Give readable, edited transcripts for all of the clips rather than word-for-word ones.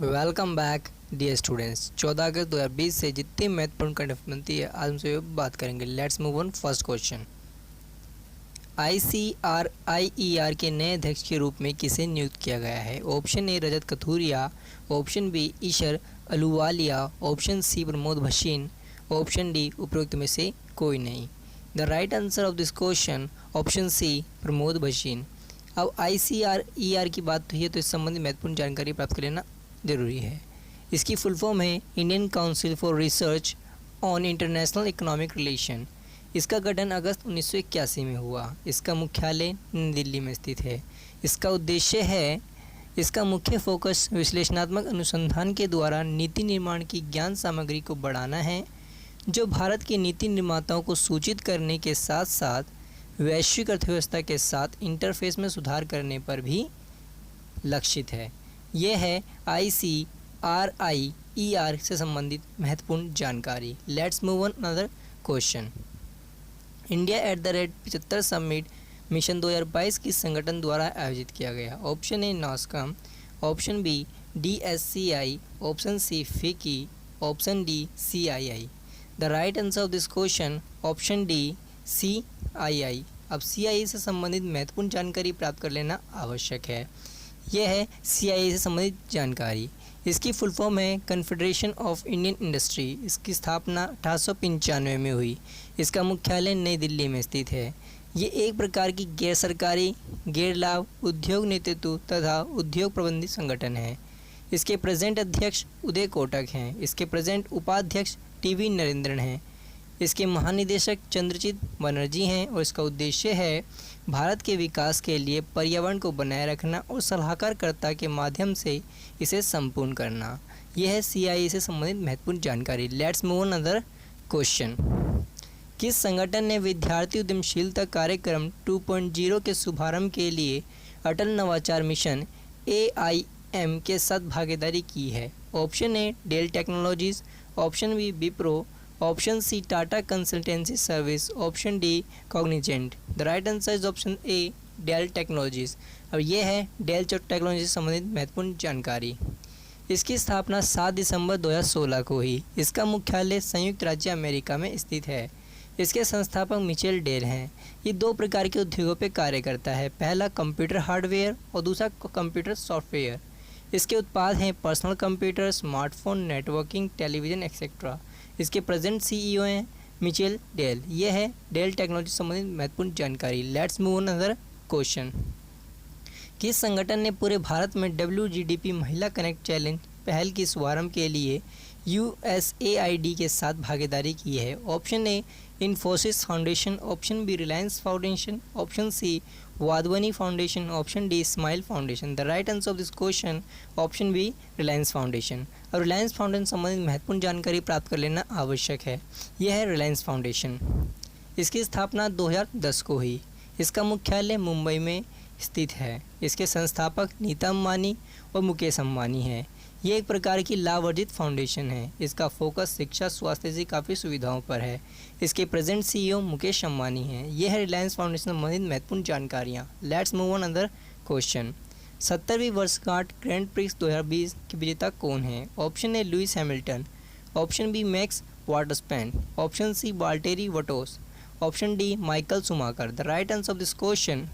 Welcome back dear students. 14 अगस्त 2020 से जितनी महत्वपूर्ण करंट बनती है आज हमसे बात करेंगे। Let's move on first question. ICRIER के नए अध्यक्ष के रूप में किसे नियुक्त किया गया है? Option A Rajat Kathuria, option B Ishar Ahluwalia, option C Pramod Bhasin, option D उपरोक्त में से कोई नहीं। The right answer of this question option C Pramod Bhasin. अब ICRIER की बात हुई है तो इस संबंधी महत्वपूर्ण जानकारी प्राप्त कर लेना जरूरी है। इसकी फुल फॉर्म है Indian council for research on international economic relation. इसका गठन अगस्त 1981 में हुआ। इसका मुख्यालय नई दिल्ली में स्थित है। इसका मुख्य फोकस विश्लेषणात्मक अनुसंधान के द्वारा नीति निर्माण की ज्ञान सामग्री को बढ़ाना है, जो भारत के नीति निर्माताओं को सूचित करने के साथ साथ वैश्विक अर्थव्यवस्था के साथ इंटरफेस में सुधार करने पर भी लक्षित है। यह है ICRIER से संबंधित महत्वपूर्ण जानकारी। Let's move on another question. India @75 summit mission 2022 किस संगठन द्वारा आयोजित किया गया? Option a NASSCOM, option b DSCI, option c FICCI, option d CII। The right answer of this question option d CII। अब CII से संबंधित महत्वपूर्ण जानकारी प्राप्त कर लेना आवश्यक है। यह है CII से संबंधित जानकारी। इसकी फुल फॉर्म है कन्फेडरेशन ऑफ इंडियन इंडस्ट्री। इसकी स्थापना 1895 में हुई। इसका मुख्यालय नई दिल्ली में स्थित है। ये एक प्रकार की गैर सरकारी, गैर लाभ, उद्योग नेतृत्व तथा उद्योग प्रबंधित संगठन है। इसके प्रेजेंट अध्यक्ष उदय कोटक हैं। इसके प्रेजेंट उपाध्यक्ष TV नरेंद्रन हैं। इसके महानिदेशक चंद्रजीत बनर्जी हैं और इसका उद्देश्य है भारत के विकास के लिए पर्यावरण को बनाए रखना और सलाहकारकर्ता के माध्यम से इसे संपूर्ण करना। यह है CII से संबंधित महत्वपूर्ण जानकारी। Let's move on other question. किस संगठन ने विद्यार्थी उद्यमशीलता कार्यक्रम 2.0 के शुभारंभ के लिए अटल नवाचार मिशन AIM के साथ भागीदारी की है? Option A Dell Technologies, option B Wipro, option C Tata consultancy service, option D Cognizant. The right answer is option A Dell Technologies. अब यह है डेल टेक्नोलॉजी से संबंधित महत्वपूर्ण जानकारी। इसकी स्थापना 7 दिसंबर 2016 को हुई। इसका मुख्यालय संयुक्त राज्य अमेरिका में स्थित है। इसके संस्थापक मिचेल डेल हैं। ये 2 प्रकार के उद्योगों पर कार्य करता है। पहला कंप्यूटर हार्डवेयर और दूसरा कंप्यूटर सॉफ्टवेयर। इसके उत्पाद हैं personal computer, smartphone, networking, television etcetera. इसके प्रेजेंट CEO हैं मिचेल डेल। यह है डेल टेक्नोलॉजी से संबंधित महत्वपूर्ण जानकारी। Let's move on other question. किस संगठन ने पूरे भारत में WGDP महिला कनेक्ट चैलेंज पहल की शुभारंभ के लिए USAID के साथ भागीदारी की है? Option A Infosys foundation, option B Reliance foundation, option C Wadhwani foundation, option D Smile foundation. The right answer of this question option B Reliance foundation. और रिलायंस फाउंडेशन संबंधित महत्वपूर्ण जानकारी प्राप्त कर लेना आवश्यक है। यह है रिलायंस फाउंडेशन। इसकी स्थापना 2010 को हुई। इसका मुख्यालय मुंबई में स्थित है। इसके संस्थापक नीता अंबानी और मुकेश अंबानी हैं। ये एक प्रकार की लाभ अर्जित फाउंडेशन है। इसका फोकस शिक्षा, स्वास्थ्य जैसी काफ़ी सुविधाओं पर है। इसके प्रेजेंट CEO मुकेश अंबानी हैं। यह है रिलायंस फाउंडेशन संबंधित महत्वपूर्ण जानकारियाँ। Let's move on other question. 70वीं वर्षगांठ ग्रैंड प्रिक्स 2020 के विजेता कौन है? Option a Lewis Hamilton, option b Max Verstappen, option c Valtteri Bottas, option d Michael Schumacher. The right answer of this question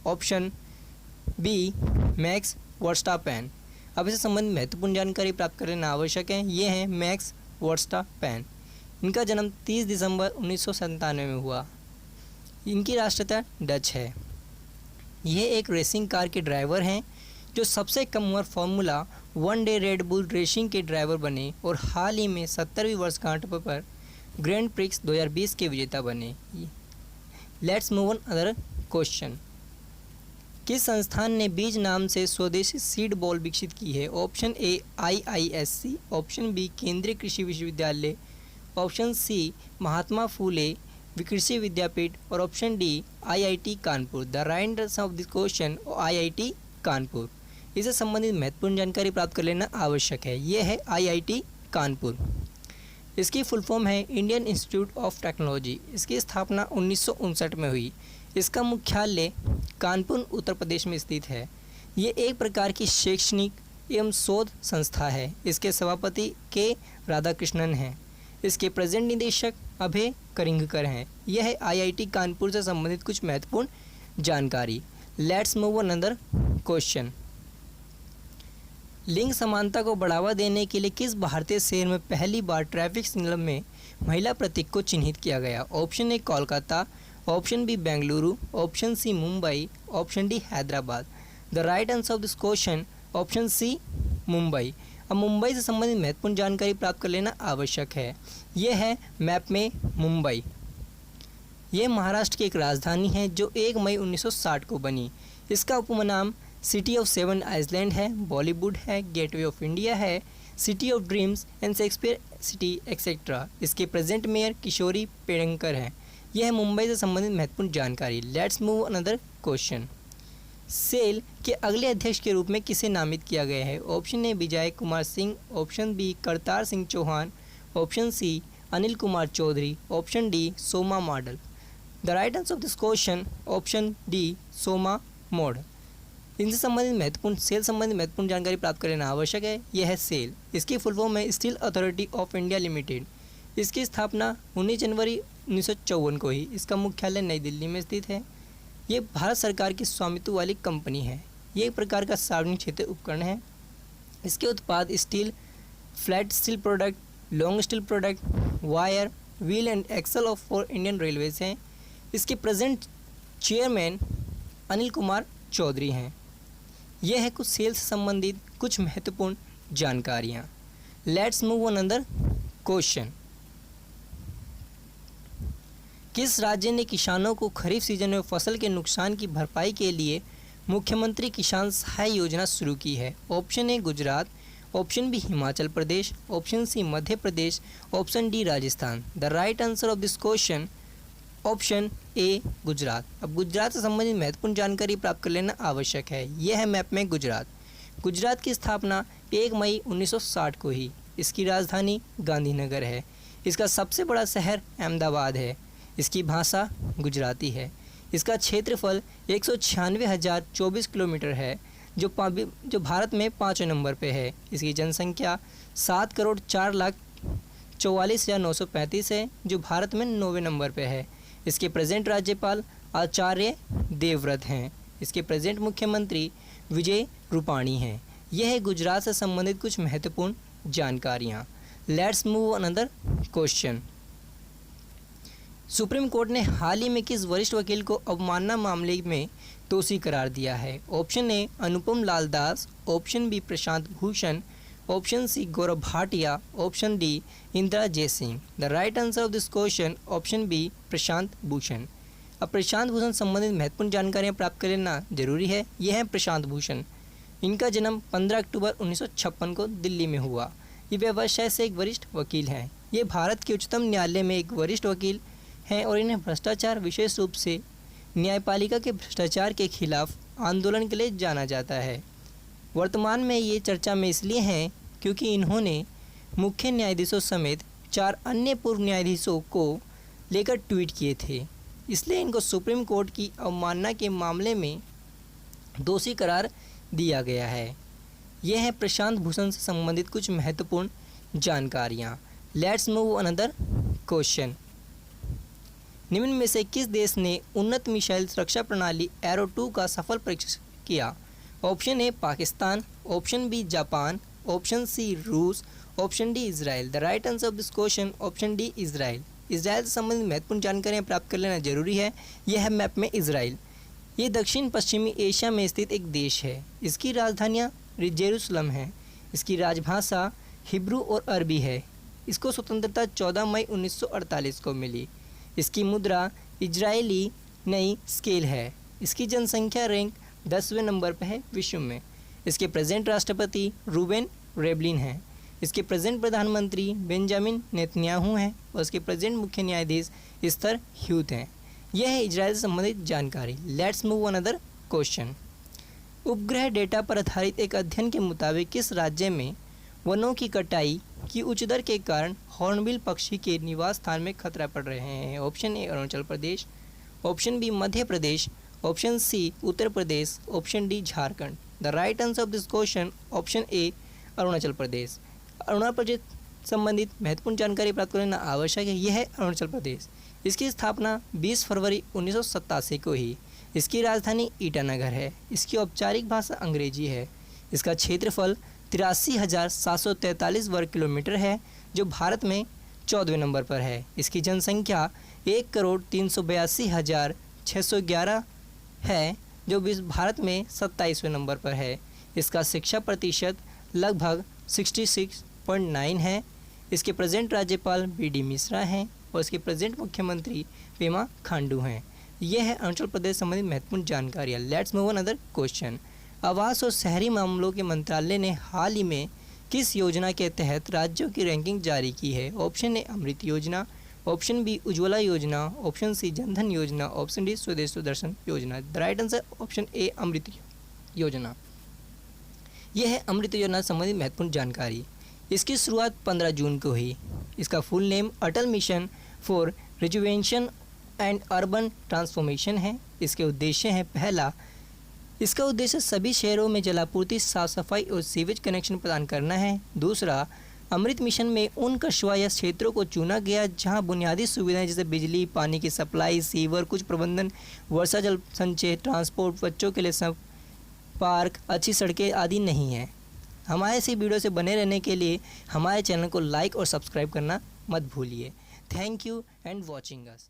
option b Max Verstappen. अब इससे संबंधित महत्वपूर्ण जानकारी प्राप्त कर लेना आवश्यक है। ये हैं मैक्स वर्स्टैपेन। इनका जन्म 30 दिसंबर 1997 में हुआ। इनकी राष्ट्रीयता डच है। यह एक रेसिंग कार के ड्राइवर हैं जो सबसे कम उम्र formula 1 day red bull racing के ड्राइवर बने और हाल ही में 70वीं वर्षगांठ पर ग्रैंड प्रिक्स 2020 के विजेता बने। Let's move on other question. किस संस्थान ने बीज नाम से स्वदेशी सीड बॉल विकसित की है? Option A IISC, option B केंद्रीय कृषि विश्वविद्यालय, ऑप्शन सी महात्मा फूले कृषि विद्यापीठ और option D IIT Kanpur. The right answer of this question IIT Kanpur. इससे संबंधित महत्वपूर्ण जानकारी प्राप्त कर लेना आवश्यक है। यह है IIT कानपुर। इसकी फुल फॉर्म है इंडियन इंस्टीट्यूट ऑफ टेक्नोलॉजी। इसकी स्थापना 1959 में हुई। इसका मुख्यालय कानपुर उत्तर प्रदेश में स्थित है। ये एक प्रकार की शैक्षणिक एवं शोध संस्था है। इसके सभापति के राधाकृष्णन हैं। इसके प्रेजेंट निदेशक अभय करिंगकर हैं। यह है आईआईटी कानपुर से संबंधित कुछ महत्वपूर्ण जानकारी। Let's move on another question. लिंग समानता को बढ़ावा देने के लिए किस भारतीय शहर में पहली बार ट्रैफिक सिग्नल में महिला प्रतीक को चिन्हित किया गया? Option A Kolkata, option B Bengaluru, option C Mumbai, option D Hyderabad. The right answer of this question option C Mumbai. अब मुंबई से संबंधित महत्वपूर्ण जानकारी प्राप्त कर लेना आवश्यक है। यह है मैप में मुंबई। यह महाराष्ट्र की एक राजधानी है जो 1 मई 1960 को बनी। इसका उपनाम सिटी ऑफ सेवन आइलैंड है, बॉलीवुड है, गेटवे ऑफ इंडिया है, city of dreams and Shakespeare city etcetera. इसके प्रेजेंट मेयर किशोरी पेडनेकर हैं। यह है मुंबई से संबंधित महत्वपूर्ण जानकारी। Let's move another question. SAIL के अगले अध्यक्ष के रूप में किसे नामित किया गया है? Option A Vijay Kumar Singh, option B Kartar Singh Chauhan, option C Anil Kumar Chaudhary, option D Soma Mondal. The right answer of this question option D Soma Mondal. इनसे संबंधित महत्वपूर्ण सेल संबंधित महत्वपूर्ण जानकारी प्राप्त कर लेना आवश्यक है। यह है सेल। इसकी फुल फॉर्म है steel authority of India limited. इसकी स्थापना 19 जनवरी 1954 को ही। इसका मुख्यालय नई दिल्ली में स्थित है। ये भारत सरकार की स्वामित्व वाली कंपनी है। ये एक प्रकार का सार्वजनिक क्षेत्र उपकरण है। इसके उत्पाद steel, flat steel product, long steel product, wire, wheel and axle of for Indian Railways हैं। इसके प्रेजेंट चेयरमैन अनिल कुमार चौधरी हैं। यह है कुछ सेल से संबंधित कुछ महत्वपूर्ण जानकारियाँ। Let's move on another question. किस राज्य ने किसानों को खरीफ सीजन में फसल के नुकसान की भरपाई के लिए मुख्यमंत्री किसान सहाय योजना शुरू की है? Option A Gujarat, option B Himachal Pradesh, option C Madhya Pradesh, option D Rajasthan. The right answer of this question option A Gujarat. अब गुजरात से संबंधित महत्वपूर्ण जानकारी प्राप्त कर लेना आवश्यक है। यह है मैप में गुजरात। गुजरात की स्थापना 1 मई 1960 को ही। इसकी राजधानी गांधीनगर है। इसका सबसे बड़ा शहर अहमदाबाद है। इसकी भाषा गुजराती है। इसका क्षेत्रफल 196,024 किलोमीटर है जो भारत में 5वें नंबर पे है। इसकी जनसंख्या 7,04,44,935 है जो भारत में 9वें नंबर पे है। इसके प्रेजेंट राज्यपाल आचार्य देवव्रत हैं। इसके प्रेजेंट मुख्यमंत्री विजय रूपाणी हैं। यह है गुजरात से संबंधित कुछ महत्वपूर्ण जानकारियाँ। Let's move another question. Supreme court ने हाल ही में किस वरिष्ठ वकील को अवमानना मामले में दोषी करार दिया है? Option a Anupam Lal Das, option b Prashant Bhushan, option c Gaurav Bhatia, option d Indira Jaising. The right answer of this question option b Prashant Bhushan. अब प्रशांत भूषण संबंधित महत्वपूर्ण जानकारियाँ प्राप्त कर लेना जरूरी है। यह है प्रशांत भूषण। इनका जन्म 15 अक्टूबर 1956 को दिल्ली में हुआ। ये व्यवसाय से एक वरिष्ठ वकील हैं। ये भारत के उच्चतम न्यायालय में एक वरिष्ठ वकील हैं और इन्हें भ्रष्टाचार, विशेष रूप से न्यायपालिका के भ्रष्टाचार के खिलाफ आंदोलन के लिए जाना जाता है। वर्तमान में ये चर्चा में इसलिए हैं क्योंकि इन्होंने मुख्य न्यायाधीशों समेत 4 अन्य पूर्व न्यायाधीशों को लेकर ट्वीट किए थे। इसलिए इनको सुप्रीम कोर्ट की अवमानना के मामले में दोषी करार दिया गया है। यह है प्रशांत भूषण से संबंधित कुछ महत्वपूर्ण जानकारियाँ। Let's move another question. निम्न में से किस देश ने उन्नत मिसाइल सुरक्षा प्रणाली एरो 2 का सफल परीक्षण किया? Option a Pakistan, option b Japan, option c रूस, option d Israel. The right answer of this question option d Israel. Israel से संबंधित महत्वपूर्ण जानकारियाँ प्राप्त कर लेना जरूरी है। यह है मैप में इजराइल। ये दक्षिण पश्चिमी एशिया में स्थित एक देश है। इसकी राजधानियाँ जेरूसलम है। इसकी राजभाषा हिब्रू और अरबी है। इसको स्वतंत्रता 14 मई 1948 को मिली। इसकी मुद्रा इजरायली नई स्केल है। इसकी जनसंख्या रैंक 10वें नंबर पर है विश्व में। इसके प्रेजेंट राष्ट्रपति रूबेन रेवलिन हैं। इसके प्रेजेंट प्रधानमंत्री बेंजामिन नेतन्याहू हैं और इसके प्रेजेंट मुख्य न्यायाधीश इस्तर ह्यूत हैं। यह है इजराइल से संबंधित जानकारी। Let's move another question. उपग्रह डेटा पर आधारित एक अध्ययन के मुताबिक किस राज्य में वनों की कटाई की उच्च दर के कारण हॉर्नबिल पक्षी के निवास स्थान में खतरा पड़ रहे हैं? Option a Arunachal Pradesh, option b Madhya Pradesh, option c Uttar Pradesh, option d Jharkhand. The right answer of this question option a Arunachal Pradesh. Arunachal Pradesh संबंधित महत्वपूर्ण जानकारी प्राप्त करना आवश्यक है। यह है अरुणाचल प्रदेश। इसकी स्थापना 20 फरवरी 1987 को हुई। इसकी राजधानी ईटानगर है। इसकी औपचारिक भाषा अंग्रेजी है। इसका क्षेत्रफल 83,743 वर्ग किलोमीटर है, जो भारत में 14वें नंबर पर है। इसकी जनसंख्या 1,382,611 है, जो भारत में 27वें नंबर पर है। इसका शिक्षा प्रतिशत लगभग 66.9 है। इसके प्रेजेंट राज्यपाल BD मिश्रा हैं और इसके प्रेजेंट मुख्यमंत्री पेमा खांडू हैं। यह है अरुणाचल प्रदेश संबंधित महत्वपूर्ण जानकारियाँ। Let's move on other question. आवास और शहरी मामलों के मंत्रालय ने हाल ही में किस योजना के तहत राज्यों की रैंकिंग जारी की है? ऑप्शन ए अमृत योजना, ऑप्शन बी उज्ज्वला योजना, ऑप्शन सी जनधन योजना, option D Swadesh Darshan Yojana. The right answer option a Amrut Yojana. यह है अमृत योजना संबंधित महत्वपूर्ण जानकारी। इसकी शुरुआत 15 जून को हुई। इसका full name Atal mission for rejuvenation and urban transformation है। इसके उद्देश्य हैं, पहला, इसका उद्देश्य सभी शहरों में जलापूर्ति, साफ सफाई और सीवेज कनेक्शन प्रदान करना है। दूसरा, अमृत मिशन में उन कस्बा या क्षेत्रों को चुना गया जहां बुनियादी सुविधाएं जैसे बिजली, पानी की सप्लाई, सीवर, कुछ प्रबंधन, वर्षा जल संचय, ट्रांसपोर्ट, बच्चों के लिए सब पार्क, अच्छी सड़कें आदि नहीं है। हमारे इसी वीडियो से बने रहने के लिए हमारे चैनल को लाइक और सब्सक्राइब करना मत भूलिए। Thank you and watching us.